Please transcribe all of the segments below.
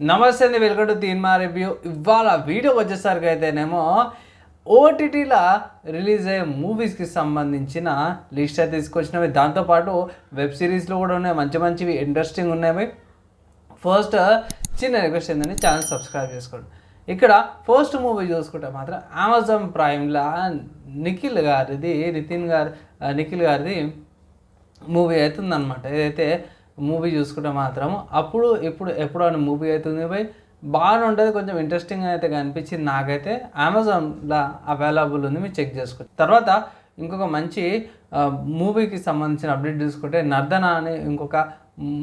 నమస్తే అండి, welcome to తీన్మా review. ఇవాళ వీడియోకి వచ్చేసరికి అయితేనేమో ఓటీటీలో రిలీజ్ అయ్యే మూవీస్కి సంబంధించిన లిస్ట్ అయితే తీసుకొచ్చినవి. దాంతోపాటు వెబ్ సిరీస్లో కూడా ఉన్నాయి, మంచి మంచివి ఇంట్రెస్టింగ్ ఉన్నాయి. ఫస్ట్ చిన్న రిక్వెస్ట్ ఏంటంటే ఛానల్ సబ్స్క్రైబ్ చేసుకోండి. ఇక్కడ ఫస్ట్ మూవీ చూసుకుంటే మాత్రం అమెజాన్ ప్రైమ్లో నిఖిల్ గారిది మూవీ అవుతుందన్నమాట. ఏదైతే మూవీ చూసుకుంటే మాత్రం ఎప్పుడు అని మూవీ అవుతుంది పోయి బాగానే ఉంటుంది, కొంచెం ఇంట్రెస్టింగ్ అయితే కనిపించింది నాకైతే. అమెజాన్లో అవైలబుల్ ఉంది, మీరు చెక్ చేసుకోవచ్చు. తర్వాత ఇంకొక మంచి మూవీకి సంబంధించిన అప్డేట్ చూసుకుంటే నర్దన అనే ఇంకొక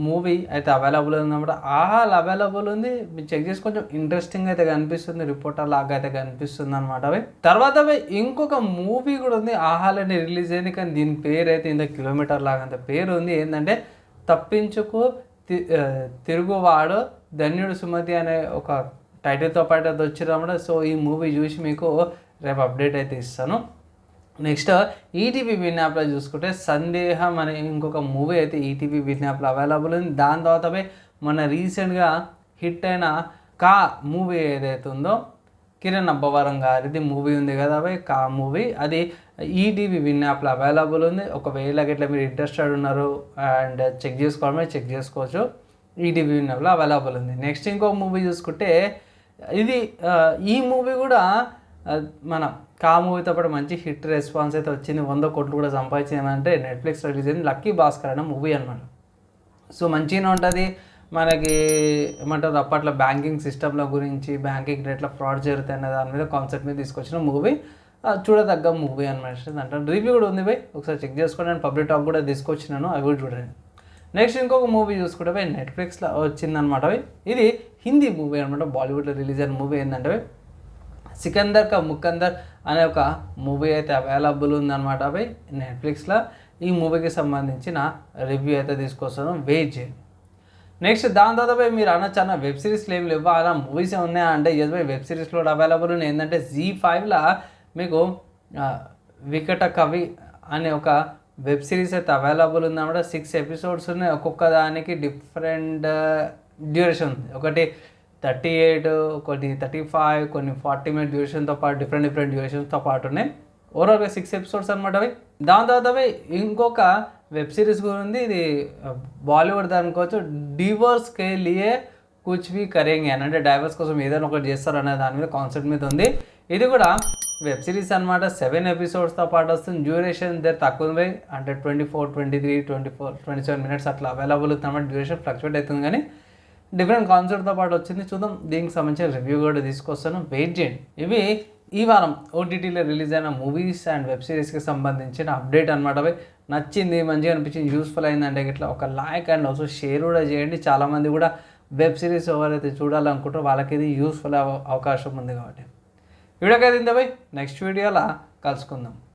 మూవీ అయితే అవైలబుల్ ఉందన్నమాట. ఆహాల్ అవైలబుల్ ఉంది, మీరు చెక్ చేసి కొంచెం ఇంట్రెస్టింగ్ అయితే కనిపిస్తుంది, రిపోర్టర్ లాగా అయితే కనిపిస్తుంది అనమాట. తర్వాత ఇంకొక మూవీ కూడా ఉంది, ఆహాల్ అని రిలీజ్ అయింది, కానీ దీని పేరు అయితే ఇంత కిలోమీటర్ లాగా అంత పేరు ఉంది. ఏంటంటే తప్పించుకు తిరుగువాడు ధన్యుడు సుమతి అనే ఒక టైటిల్తో పాటు అది వచ్చిరన్నమాట. సో ఈ మూవీ చూసి మీకు రేపు అప్డేట్ అయితే ఇస్తాను. నెక్స్ట్ ఈటీవీ విన్ యాప్లో చూసుకుంటే సందేహం అనే ఇంకొక మూవీ అయితే ఈటీవీ విన్ యాప్లో అవైలబుల్ ఉంది. దాని తర్వాత మన రీసెంట్గా హిట్ అయిన కా మూవీ ఏదైతే ఉందో కిరణ్ అబ్బవరం గారిది మూవీ ఉంది కదా కా మూవీ, అది ఈటీవీ విన్ యాప్లో అవైలబుల్ ఉంది. ఒకవేళ ఇట్లా మీరు ఇంట్రెస్టెడ్ ఉన్నారు అండ్ చెక్ చేసుకోవచ్చు, ఈటీవీ విన్ యాప్లో అవైలబుల్ ఉంది. నెక్స్ట్ ఇంకొక మూవీ చూసుకుంటే ఈ మూవీ కూడా మన కా మూవీతో పాటు మంచి హిట్ రెస్పాన్స్ అయితే వచ్చింది, 100 కోట్లు కూడా సంపాదించిందంటే నెట్ఫ్లిక్స్ రిలీజ్ అయింది. లక్కీ భాస్కర్ అనే మూవీ అనమాట. సో మంచిగానే ఉంటుంది. మనకి ఏమంటారు అప్పట్లో బ్యాంకింగ్ సిస్టంల గురించి, బ్యాంకింగ్ ఎట్లా ఫ్రాడ్ జరుగుతాయి అనే దాని మీద కాన్సెప్ట్ మీద తీసుకొచ్చిన మూవీ, చూడదగ్గ మూవీ అనమాట. అంటే రివ్యూ కూడా ఉంది ఒకసారి చెక్ చేసుకోండి. నేను పబ్లిక్ టాక్ కూడా తీసుకొచ్చినాను, అవి కూడా చూడండి. నెక్స్ట్ ఇంకొక మూవీ చూసుకుంటే నెట్ఫ్లిక్స్లో వచ్చిందనమాట. ఇది హిందీ మూవీ అనమాట, బాలీవుడ్లో రిలీజ్ అయిన మూవీ ఏంటంటే సికందర్ కా ముకందర్ అనే ఒక మూవీ అయితే అవైలబుల్ ఉందన్నమాట నెట్ఫ్లిక్స్లో. ఈ మూవీకి సంబంధించిన రివ్యూ అయితే తీసుకొస్తాను, వెయిట్ చేయండి. నెక్స్ట్ దాని తర్వాత మీరు అనొచ్చు అన్న వెబ్ సిరీస్లో ఏమి లేవు, అలా మూవీస్ ఉన్నాయా అంటే ఎస్ వెబ్ సిరీస్లో కూడా అవైలబుల్ ఉన్నాయి. ఏంటంటే జీ5లో మీకు వికట కవి అనే ఒక వెబ్ సిరీస్ అయితే అవైలబుల్ ఉందన్నమాట. 6 ఎపిసోడ్స్ ఉన్నాయి, ఒక్కొక్క దానికి డిఫరెంట్ డ్యూరేషన్ ఉంది. ఒకటి 38, కొన్ని 35, కొన్ని 40 మినిట్ డ్యూరేషన్తో పాటు డిఫరెంట్ డ్యూరేషన్స్తో పాటు ఉన్నాయి. ఓవరాల్గా 6 ఎపిసోడ్స్ అనమాట దాని తర్వాత ఇంకొక వెబ్ సిరీస్ కూడా ఉంది, ఇది బాలీవుడ్ అనుకోవచ్చు. డివోర్స్ కే లియే కుచ్ భీ కరేంగే అని, అంటే డైవర్స్ కోసం ఏదైనా ఒకటి చేస్తారు అనే దాని మీద కాన్సెప్ట్ మీద ఉంది. ఇది కూడా వెబ్ సిరీస్ అనమాట. 7 ఎపిసోడ్స్తో పాటు వస్తుంది. డ్యూరేషన్ తక్కువ ఉంది, అంటే 24, 23, 24, 27 మినిట్స్ అట్లా అవైలబుల్ ఉంది అనమాట. డ్యూరేషన్ ఫ్లక్చువేట్ అవుతుంది, కానీ డిఫరెంట్ కాన్సెప్ట్తో పాటు వచ్చింది. చూద్దాం, దీనికి సంబంధించిన రివ్యూ కూడా తీసుకొస్తాను, వెయిట్ చేయండి. ఇవి ఈ వారం ఓటీటీలో రిలీజ్ అయిన మూవీస్ అండ్ వెబ్ సిరీస్కి సంబంధించిన అప్డేట్ అనమాట. నచ్చింది, మంచిగా అనిపించింది, యూస్ఫుల్ అయిందంటే ఇట్లా ఒక లైక్ అండ్ ఆల్సో షేర్ కూడా చేయండి. చాలామంది కూడా వెబ్ సిరీస్ ఎవరైతే చూడాలనుకుంటారో వాళ్ళకి ఇది యూస్ఫుల్ అవకాశం ఉంది కాబట్టి. వీడియోకి అయితే నెక్స్ట్ వీడియోలో కలుసుకుందాం.